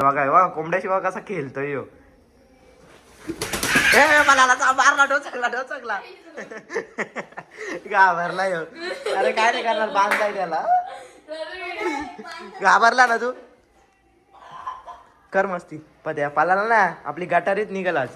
बघा वा कोंबड्याशिवाय कसा खेळतोय ह्यो. मला मारला डोचकला घाबरला ह्यो. अरे काय नाही करणार बांधताय त्याला. घाबरला ना तू कर मस्ती पद्या पाला ना आपली गटारीत निघाल आज.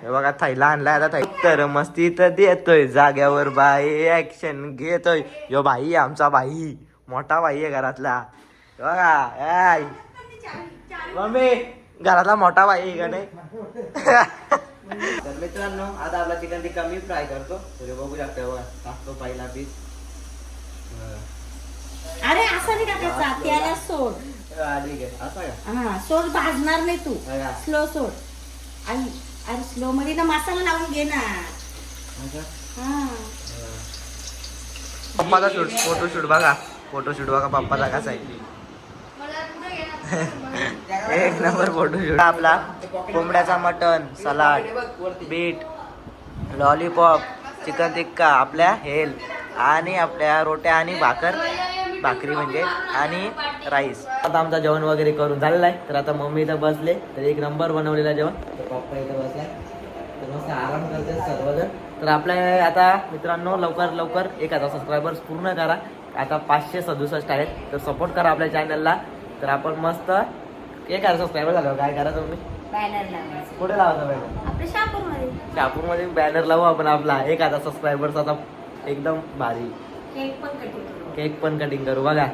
हे बघा थाईला आणलाय आता थाई तर मस्ती तर देतोय जाग्यावर बाई ऍक्शन घेतोय. यो भाई आमचा भाई मोठा भाई आहे घरातला. बघा मम्मी घरातला मोठा भाई आहे का नाही. तर मित्रांनो आता आपला चिकन टिक्का मी फ्राय करतो. तर बघू शकता बघा टाकतो पहिला पीस. अरे असं नाही टाकायचा त्याला सोड. ठीक आहे असं का हा सोड भाजणार नाही तू स्लो सोड. आणि अरे स्लो मध्ये ना मसाला लावून घे ना. हा पप्पाचा शूट फोटोशूट बघा पप्पाचा कसा आहे. एक नंबर फोटोशूट. आपला कोंबड्याचा mutton salad beet lollipop chicken tikka आपल्या हेल आणि आपल्या रोट्या आणि भाकरी म्हणजे आणि राईस. आता आमचं जेवण वगैरे करून झालेलं आहे. तर आता मम्मी इथं बसले तर एक नंबर बनवलेला जेवण. तर पप्पा इथं बसलाय तर मस्त आराम करते सर्वजण. तर आपल्या आता मित्रांनो लवकर 1000 सबस्क्रायबर्स पूर्ण करा. आता 567 आहेत तर सपोर्ट करा आपल्या चॅनलला. तर आपण मस्त 1000 सबस्क्रायबर झाल्यावर काय करा तुम्ही बॅनर लावायचं. कुठे लावायचा बॅनर. आपल्या शहापूरमध्ये बॅनर लावू आपण आपला 1000 सबस्क्रायबर्सचा एकदम भारी. केक पण कटिंग करू बघा.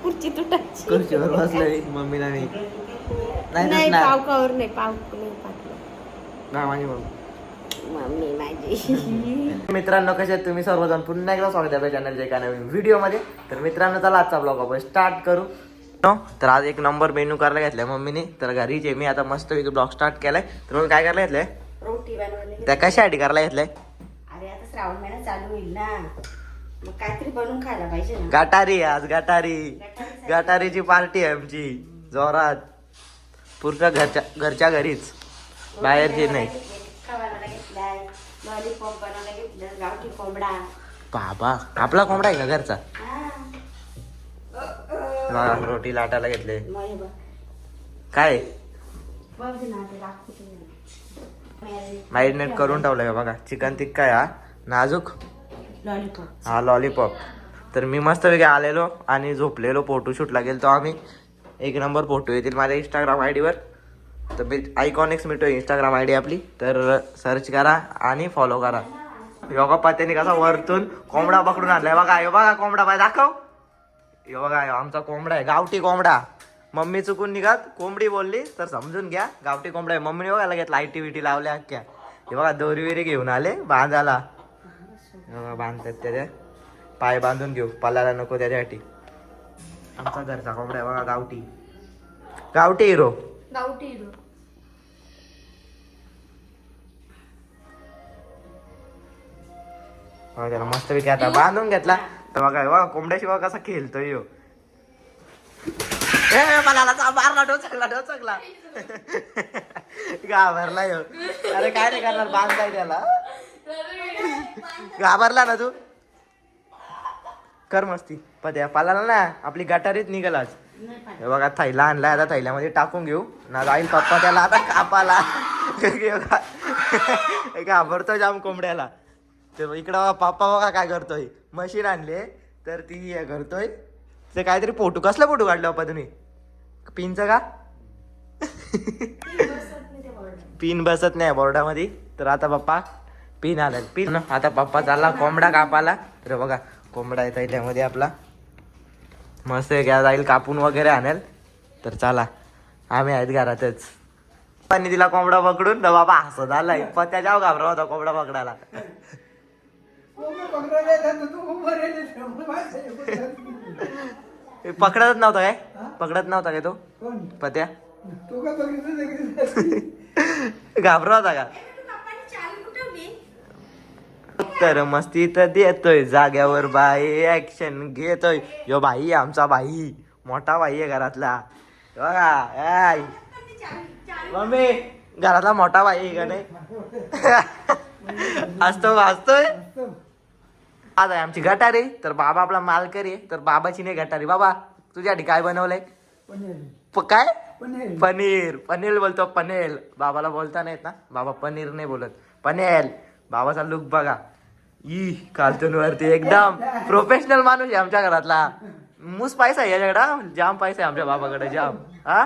खुर्ची तुटायची. खुर्चीवर बसलोय मम्मीला नाही नाही पावकावर नाही पाव ना माझी मम्मी माझी. मित्रांनो कसे आहेत तुम्ही सर्वजण. पुन्हा एकदा स्वागत आहे आपल्या चॅनलच्या एका नवीन व्हिडिओ मध्ये. तर मित्रांनो चला आजचा ब्लॉग आपण स्टार्ट करू. तर आज एक नंबर मेनू करायला घेतलाय मम्मीने. तर घरीच आहे मी आता मस्त ब्लॉग स्टार्ट केलाय. तर मग काय करायला घेतलंय रोटी बनवली. त्या कशासाठी करायला घेतलंय. अरे आता श्रावण महिना चालू होईल ना मग काहीतरी बनवून खायला पाहिजे ना. गटारी आज गटारीची पार्टी आहे आमची जोरात. पूर्ण घरच्या घरीच बाहेरची नाही. लॉलीपॉप बनवायला घेतलं गावठी कोंबडा. बाबा आपला कोंबडा आहे का घरचा. रोटी लाटायला घेतले काय मॅरिनेट करून ठेवलंय का बघा. चिकन टिक्का हा नाजूक हा लॉलीपॉप. तर मी मस्त वेगळे आलेलो आणि झोपलेलो फोटोशूटला गेलो आम्ही. एक नंबर फोटो येतील माझ्या इंस्टाग्राम आयडीवर. तर मी आयकॉनिक्स मिळतो इंस्टाग्राम आयडी आपली. तर सर्च करा आणि फॉलो करा. योगा पात्याने कसा वरतून कोंबडा पकडून आणलाय बघा. यो बघा कोंबडा बाय दाखव. यो बघा आमचा कोंबडा आहे गावठी कोंबडा. मम्मी चुकून निघात कोंबडी बोलली तर समजून घ्या गावठी कोंबडा आहे. मम्मीने बघायला घेतला लाईटी विटी लावल्या अख्ख्या. हे बघा दोरी विरी घेऊन आले बांधायला. बांधतात त्याच्या पाय बांधून घेऊ पालाला नको त्याच्यासाठी. आमचा घरचा कोंबडा आहे बघा गावठी हिरो. त्याला मस्त पैकी आता बांधून घेतला. तर बघा बघा कोंबड्याशिवाय कसा खेळतोय ह्यो. मला मारला डोचकला घाबरला ह्यो. अरे काय नाही करणार बांधताय त्याला. घाबरला ना तू कर मस्ती पद्या पाला ना आपली गटारीत निघाल आज. हे बघा थैला आणलाय आता थैल्यामध्ये टाकून घेऊ ना जाईल पप्पा त्याला आता कापाला. घाबरतो जाम कोंबड्याला. तर इकडं पप्पा बघा काय करतोय मशीन आणले तर ती हे करतोय. ते काहीतरी फोटो कसला फोटो काढला पप्पा तुम्ही पिनचा का. पिन बसत नाही बोर्डामध्ये. तर आता पप्पा पिन आला पिन. आता पप्पा चालला कोंबडा कापाला. तर बघा कोंबडा येत त्यामध्ये आपला मस्त घ्या जाईल कापून वगैरे आणेल. तर चला आम्ही आहेत घरातच. पप्पांनी तिला कोंबडा पकडून तर बाबा हसत आलाय. पण त्याच्यावर घाबरा होता कोंबडा पकडायला. पकडत नव्हता काय तो पत्या घाबरा होता का. तर मस्ती तर देतोय जाग्यावर बाई ऍक्शन घेतोय. यो भाई आमचा भाई मोठा भाई आहे घरातला. बघा मम्मी घरातला मोठा भाई आहे का नाही. असतोय आज आहे आमची गटारी. तर बाबा आपला मालकरी आहे. तर बाबाची नाही गटारी. बाबा तुझ्यासाठी काय बनवलंय काय पनीर पनीर बोलतो पनेल. बाबाला बोलता नाहीत ना, बाबा पनीर नाही बोलत, पनेल. बाबाचा लुक बघा, ई कार्टून वरती एकदम प्रोफेशनल माणूस आहे आमच्या घरातला. मूस पैसा आहे याच्याकडे, जाम पैसा आहे आमच्या बाबाकडे, जाम. हा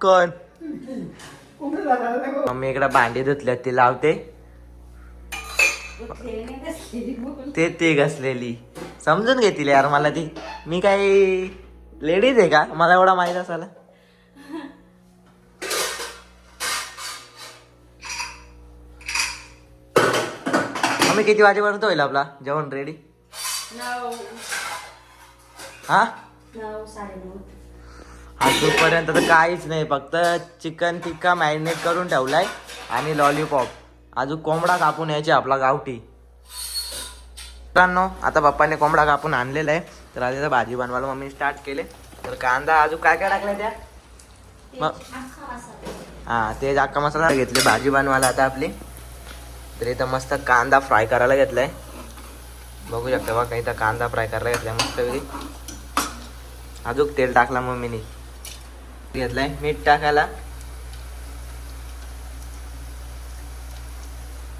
कोण? मम्मी इकडे भांडी धुतल्यात ती लावते, ते घसलेली समजून घेतील यार मला ती. मी काही लेडीज आहे का मला एवढा माहित असायला. मम्मी किती वाजेपर्यंत होईल आपला जेवण रेडी? 9, हा 9, 9:30. अजूनपर्यंत तर काहीच नाही, फक्त चिकन टिक्का मॅरिनेट करून ठेवलाय आणि लॉलीपॉप. अजून कोंबडा कापून यायचे आपला गावठी. मित्रांनो आता पप्पाने कोंबडा कापून आणलेला आहे, तर आता भाजी बनवायला मम्मी स्टार्ट केले. तर कांदा अजून काय काय टाकलाय त्या मग? हा ते अख्खा मसाला घेतले भाजी बनवायला आता आपली. तर इथं मस्त कांदा फ्राय करायला घेतलाय, बघू शकता बघा. इथं कांदा फ्राय करायला घेतलाय मस्त वेगळी. अजून तेल टाकला मम्मीने, घेतलाय मीठ टाकायला,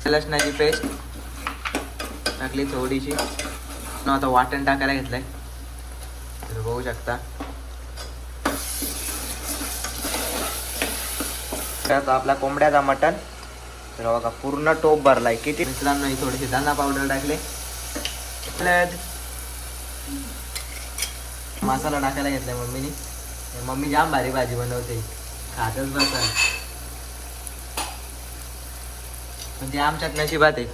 लसणाची पेस्ट टाकली थोडीशी. आता वाटण टाकायला घेतलंय, तर बघू शकता. आता आपला कोंबड्याचा मटण तर बघा पूर्ण टोप भरलाय. किती मित्रांनो थोडीशी धना पावडर टाकले, मसाला टाकायला घेतलाय मम्मीने. मम्मी जाम भारी भाजी बनवते, खातच बसा. म्हणजे आमच्यात नशिबात आहे.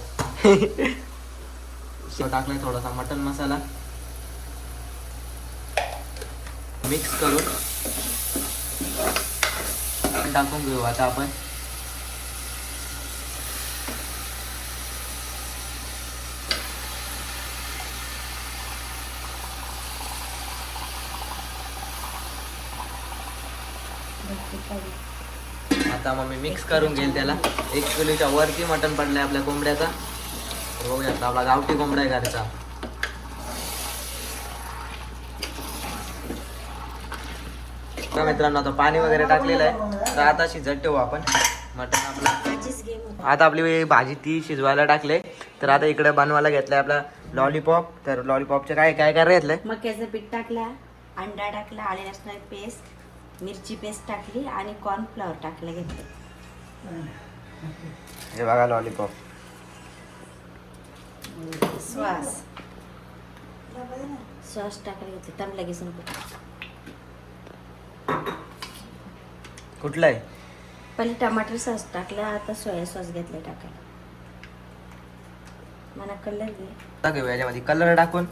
टाकलाय थोडासा मटन मसाला, मिक्स करून टाकून घेऊ आता आपण. आता मम्मी मिक्स करून घेईल त्याला. 1 किलोच्या वरती मटण पडलंय आपल्या कोंबड्याचा. बघू शकता आपला गावठी कोंबडा आहे घरचा. मित्रांनो आता पाणी वगैरे टाकलेलं आहे, तर आता शिजत ठेवू आपण मटण आपलं. आता आपली भाजी ती शिजवायला टाकले. तर आता इकडे बनवायला घेतलंय आपला लॉलीपॉप. तर लॉलीपॉपचे काय काय काय घेतलंय? मक्याचं पीठ टाकला, अंडा टाकला, आले लसणाची पेस्ट, मिरची पेस्ट टाकली आणि कॉर्नफ्लॉवर टाकलं घेतलं. हे बघा लॉलीपॉप. सॉस टाकायला घेतलं, तर लगेच नको. कुठलं आहे? पहिले टमाटर सॉस टाकला, आता सोया सॉस घेतलं टाकायला. मला कलर घे टाकू याच्यामध्ये, कलर टाकून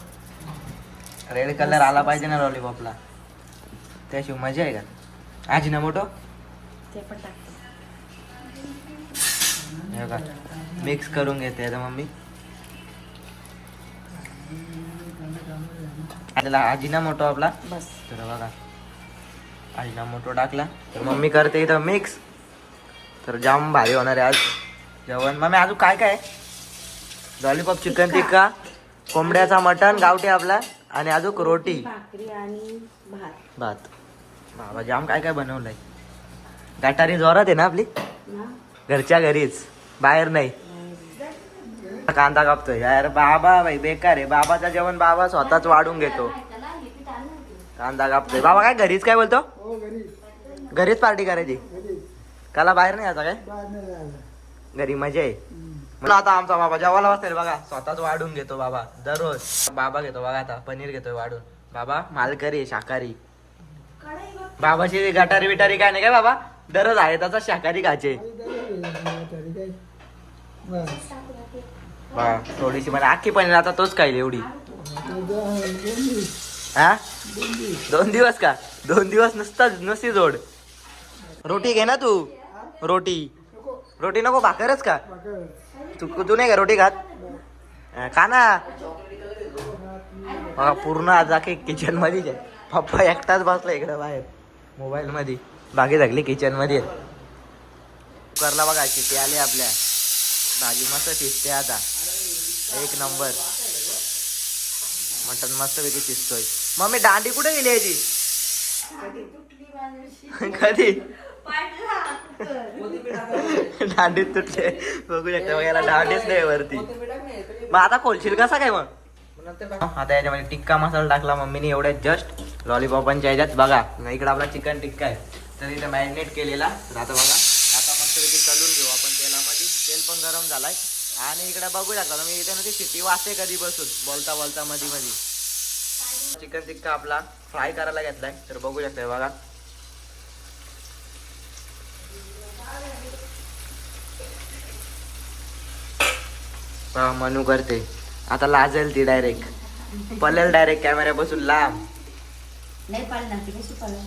रेड कलर आला पाहिजे ना लॉलीपॉपला, त्याशिवाय मजा आहे का? अजिनोमोटो ते पण टाकते. हे बघा मिक्स करून घेते आता मम्मी. आपल्याला अजिनोमोटो आपला बस. तर बघा अजिनोमोटो टाकला, तर मम्मी करते इथं मिक्स. तर जाम भारी होणार आहे आज जेवण. मम्मी अजून काय काय? लॉलीपॉप, चिकन टिक्का, कोंबड्याचा मटण गावठी आपला, आणि अजून रोटी, भाकरी आणि भात. बाबा जाम काय काय बनवलंय. गटारी जोरात आहे ना आपली, ना घरच्या घरीच, बाहेर नाही. कांदा कापतोय यार बाबा, भाई बेकार आहे. बाबाचं जेवण बाबा स्वतःच वाढून घेतो. कांदा कापतोय बाबा. काय घरीच काय बोलतो? घरीच पार्टी करायची, काला बाहेर नाही आता काय? घरी मजा आहे. मला आता आमचा बाबा जेवायला बसतोय बघा, स्वतःच वाढून घेतो बाबा दररोज. बाबा घेतो बघा, आता पनीर घेतोय वाढून. बाबा मालकरी शाकाहारी. बाबाची गटारी बिटारी काय नाही काय बाबा, दररोज आहे त्याचा शाकाहारी खायचे. थोडीशी मला अख्खी पनीर आता तोच खाईल एवढी. हा 2 दिवस का? 2 दिवस नुसती जोड. रोटी घे ना तू. रोटी नको, भाकरच का? तू नाही का रोटी खात? खा ना. बघा पूर्ण आज अख्खी किचन मध्येच आहे. पप्पा एकटाच बसला इकडे बाहेर मोबाईल मध्ये, बाकी सगळी किचन मध्ये आहेत. कुकरला बघा शिट्टी आली आपल्या, भाजी मस्त शिजते आता 1 नंबर. मटन मस्त पैकी शिजतोय. मम्मी दांडी कुठे गेली याची? कधी दांडीत तुटले बघू शकता मग याला दांडीच नाही वरती. मग आता खोलशील कसा काय मग? आता याच्यामध्ये टिक्का मसाला टाकला मम्मीने एवढ्यात जस्ट लॉलीपॉपांच्या ह्याच्यात. बघा इकडे आपला चिकन टिक्का आहे तर इथे मॅरिनेट केलेला. तर आता बघा आता मस्तपैकी तळून घेऊ आपण तेलामध्ये. तेल पण गरम झालाय आणि इकडे बघू शकता तुम्ही इथे नुसती शिट्टी वाजते कधी बसून बोलता बोलता मध्ये मध्ये. चिकन टिक्का आपला फ्राय करायला घेतलाय तर बघू शकता बघा. मनू करते आता लाजेल ती डायरेक्ट पळेल डायरेक्ट कॅमेऱ्यापासून लांब. नाही पाळणार ती कशी पाळणार.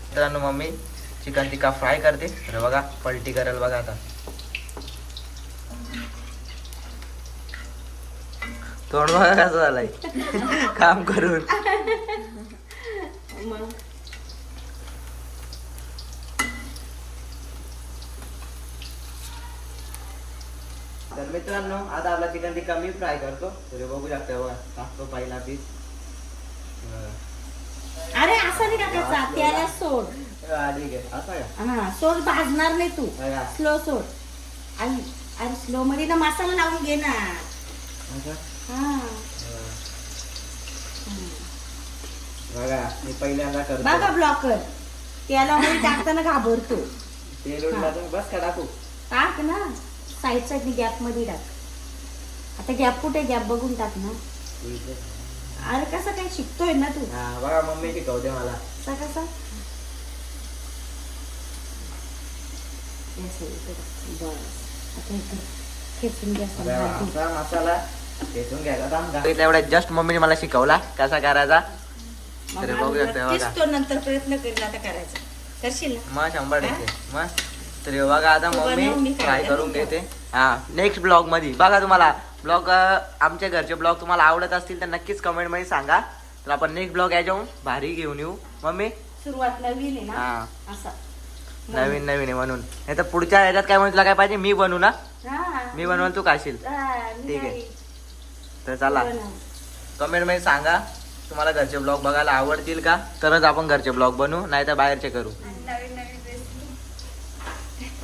मित्रांनो मम्मी चिकन टिक्का फ्राय करते तर बघा पलटी करेल बघा आता. तोंड बघा कसं झालंय काम करून. मग तर मित्रांनो आता आपला चिकन टिक्का मी फ्राय करतो तर बघू शकता बघा. टाकतो पहिला पीस. अरे असं नाही टाकायचा त्याला सोड. ठीक आहे असं का? हा सोड भाजणार नाही तू. बघा. स्लो सोड. आणि अरे स्लो मध्ये ना मसाला लावून घे ना. असं? हा बघा मी पहिल्यांदा करतो. बघा ब्लॉकर त्याला मध्ये टाकताना घाबरतो. तेल उडला तर बस का टाकू? टाक ना साईड साईडने गॅप मध्ये टाक. आता गॅप कुठे गॅप बघून टाक ना. अरे कसं काय शिकतोय ना तू. हा बघा मम्मी शिकवते मला. कसा कसा बस आता इकडे खेचून घ्या असा मसाला ठेचून घ्यायचा. एवढ्या जस्ट मम्मीने मला शिकवला कसा करायचा. तर बघू शकता बघा. तो नंतर प्रयत्न करेल आता करायचा. करशील ना. मग 100% मग. तर हे बघा आता तू बनव, मम्मी मी फ्राय खाते. करून घेते. हा नेक्स्ट ब्लॉग मध्ये बघा. तुम्हाला ब्लॉग आमच्या घरचे ब्लॉग तुम्हाला आवडत असतील तर नक्कीच कमेंट मध्ये सांगा. तर आपण नेक्स्ट ब्लॉग याच्याहून भारी घेऊन येऊ. मम्मी सुरुवात नवीन आहे ना हा असं. नवीन नवीन आहे म्हणून. नाही तर पुढच्या ह्याच्यात काय म्हणून तुला काय पाहिजे मी बनवू ना. हा. मी बनवून तू खाशील. हा, मी ठीक आहे. नाही. तर चला बनव. कमेंट मध्ये सांगा तुम्हाला घरचे ब्लॉग बघायला आवडतील का. तरच आपण घरचे ब्लॉग बनवू नाही तर बाहेरचे करू.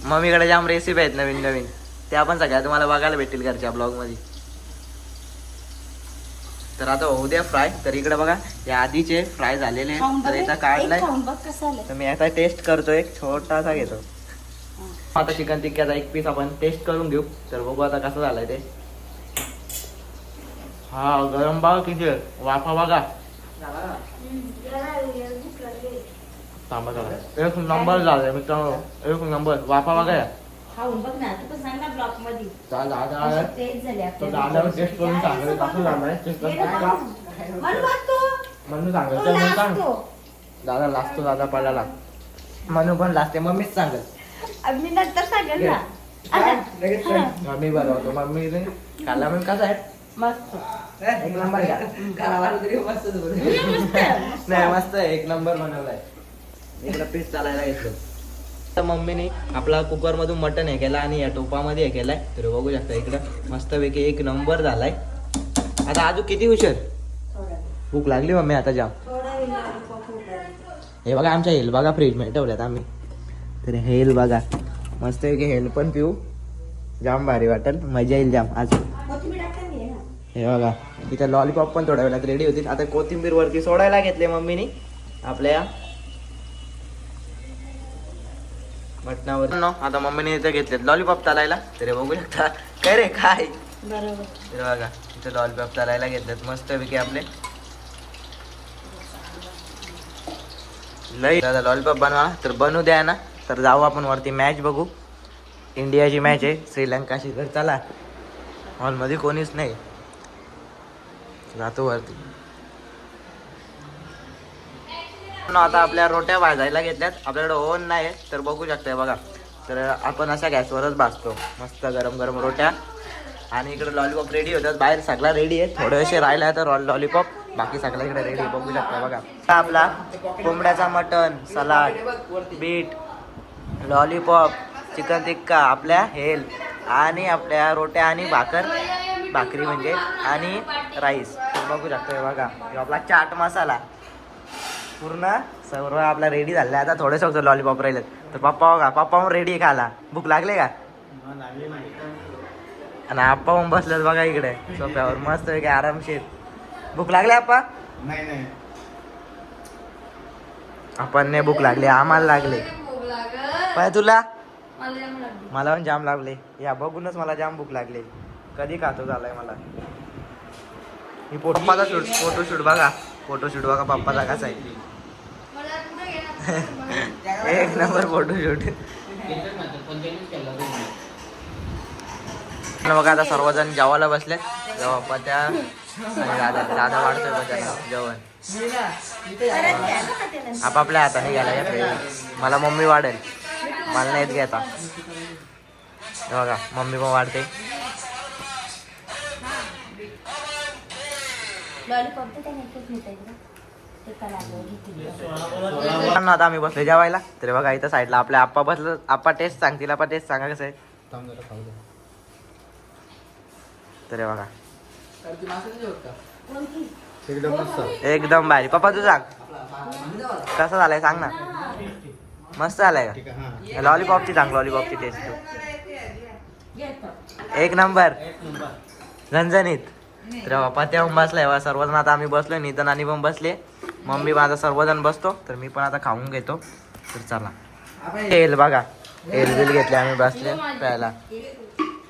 मम्मीकडे जाम रेसिपी आहेत नवीन नवीन. त्या पण सगळ्या तुम्हाला बघायला भेटतील घरच्या ब्लॉग मध्ये. तर आता होऊ द्या फ्राय. तर इकडे बघा या आधीचे फ्राय झालेले खाऊन बघ तर याचा एक काढलाय. खाऊन बघ कसं आलंय. तर मी आता टेस्ट करतो. एक छोटासा घेतो. आता चिकन टिक्क्याचा एक पीस आपण टेस्ट करून घेऊ. तर बघू आता कसं झालंय ते. हा गरम बघा किती आहे. वाफा बघा. थांबा थांबा. एक नंबर झालाय मित्रांनो. एक नंबर वाफा बघा या. खाऊन बघ ना तू पण सांग ना ब्लॉक मध्ये. दादा तेच झाले तो दादावर टेस्ट करून सांगेल कसं झालंय. टेस्ट करून म्हणून सांगेल तर मी सांग. दादा लाजतो दादा पडायला. म्हणून पण लाजते मम्मीच सांगेल. मी नंतर सांगेल ना. मम्मी बनवतो. मम्मी खाला मग कसं आहे मस्त एक नंबर घ्या. नाही मस्त आहे. एक नंबर बनवलाय. इकडं पीस चालायला घेतलं. तर मम्मीने आपला कुकर मधून मटन हे केला आणि या टोपामध्ये हे केलाय. तर बघू शकता इकडं मस्तपैकी एक नंबर झालाय. आता अजून किती उशीर. भूक लागली मम्मी आता जाम. हे बघा आमच्या हेल बघा फ्रीज मध्ये ठेवल्यात आम्ही. तर हेल बघा मस्तपैकी हेल पण पिऊ. जाम भारी वाटेल. मजा येईल जाम आज. हे बघा इथे लॉलीपॉप पण थोड्या वेळात रेडी होतील. आता कोथिंबीर वरती सोडायला घेतले मम्मीने आपल्या मटणावर. आता मम्मीने इथे घेतलेत लॉलीपॉप चालायला. तरी बघू शकता काय रे काय बरोबर. तर बघा इथे लॉलीपॉप चालायला घेतलेत मस्तपैकी आपले. लई दादा लॉलीपॉप बनवा तर बनवू द्या ना. तर जाऊ आपण वरती मॅच बघू. इंडियाची मॅच आहे श्रीलंकाशी. तर चला हॉलमध्ये कोणीच नाही. जातो वरती. आता आपल्या रोट्या भाजायला घेतल्यात. आपल्याकडे ओव्हन नाही तर बघू शकताय बघा. तर आपण अशा गॅसवरच भाजतो मस्त गरम गरम रोट्या. आणि इकडे लॉलीपॉप रेडी होतात. बाहेर सगळा रेडी आहे. थोडेसे राहिला तर लॉलीपॉप बाकी सगळ्या इकडे रेडी बघू शकता बघा. आपला कोंबड्याचा mutton salad beet lollipop chicken tikka आपल्या हेल आणि आपल्या रोट्या आणि भाकरी म्हणजे आणि राईस बघू शकतो. हे बघा हे आपला चाट मसाला पूर्ण सर्व आपला रेडी झाला. आता थोडे फक्त लॉलीपॉप राहिले तर पप्पा बघा, पप्पा मग रेडी खायला. भूक लागले का? आणि आप्पा मग बसलेत बघा इकडे सोफ्यावर मस्त काय आरामशीर. भूक लागली आप्पा? नाही आपण नाही भूक लागली, आम्हाला लागले. पाय तुला? मला पण जाम लागले. या बघूनच मला जाम भूक लागली. कधी खातो झालाय मला. ही पप्पाचा फोटोशूट बघा. फोटोशूट बघा पप्पाचा कसा आहे. एक नंबर फोटोशूट. बघा आता सर्वजण जेवायला बसले. जेव्हा त्या दादा वाढतोय बघा त्याला जेवण. आपापल्या हाताने घ्यायला घ्या. मला मम्मी वाढेल, मला नाहीत घ्यायचा. बघा मम्मी पण वाढते. आता आम्ही बसले जेवायला. तर बघा इथं साईडला आपल्या आप्पा बसलं. आप्पा टेस्ट सांगतील. आप्पा टेस्ट सांगा कसं आहे. तर हे बघा एकदम भारी. पप्पा तू सांग कसं झालंय सांग ना. मस्त झालंय का? लॉलीपॉपची सांग. लॉलीपॉपची टेस्ट एक नंबर झणझणीत. तर बाप्पा तेव्हा बसलाय सर्वजण. आता आम्ही बसलोय. नितन आणि पण बसले. मम्मी माझा सर्वजण बसतो. तर मी पण आता खाऊन घेतो. तर चला. एल बघा एल बिल घेतले आम्ही बसले प्यायला.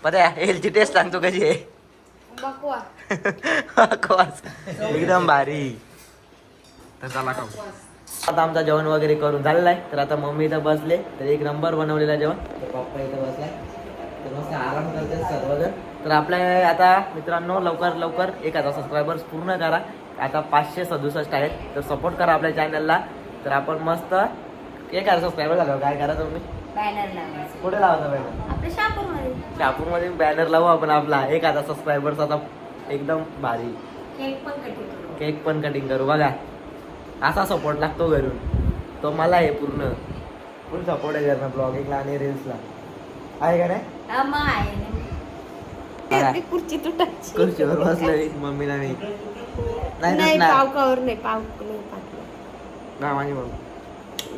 पता एलची टेस्ट सांगतो कशी आहे. एकदम भारी. तर चला खाऊ. आता आमचं जेवण वगैरे करून झालेलं आहे. तर आता मम्मी इथं बसले. तर एक नंबर बनवलेला जेवण. तर पप्पा इथं बसलाय. तर मस्त आराम करते सर्वजण. तर आपल्या आता मित्रांनो लवकर 1000 सबस्क्रायबर्स पूर्ण करा. आता 567 आहेत. तर सपोर्ट करा आपल्या चॅनलला. तर आपण मस्त 1000 सबस्क्रायबर झाल्यावर काय करा तुम्ही बॅनर लावायचं. कुठे लावायचा बॅनर? आपल्या शहापूरमध्ये. शहापूरमध्ये बॅनर लावू आपण आपला 1000 सबस्क्रायबर्स. आता एकदम भारी केक पण कटिंग करू. बघा असा सपोर्ट लागतो घरून. तो मला आहे पूर्ण फुल सपोर्ट आहे घरनं ब्लॉगिंगला आणि रील्सला. आहे का नाही? खुर्ची तुटायची. खुर्चीवर बसलोय मम्मीला मी. नाही पावकावर नाही. पाव नाही माझी मम्मी.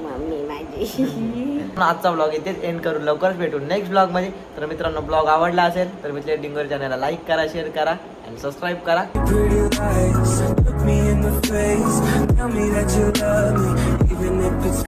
मम्मी माझी. आजचा ब्लॉग इथेच एंड करू. लवकरच भेटू नेक्स्ट ब्लॉग मध्ये. तर मित्रांनो ब्लॉग आवडला असेल तर मित्र डिंगर चॅनलला लाईक करा, शेअर करा आणि सबस्क्राईब करा.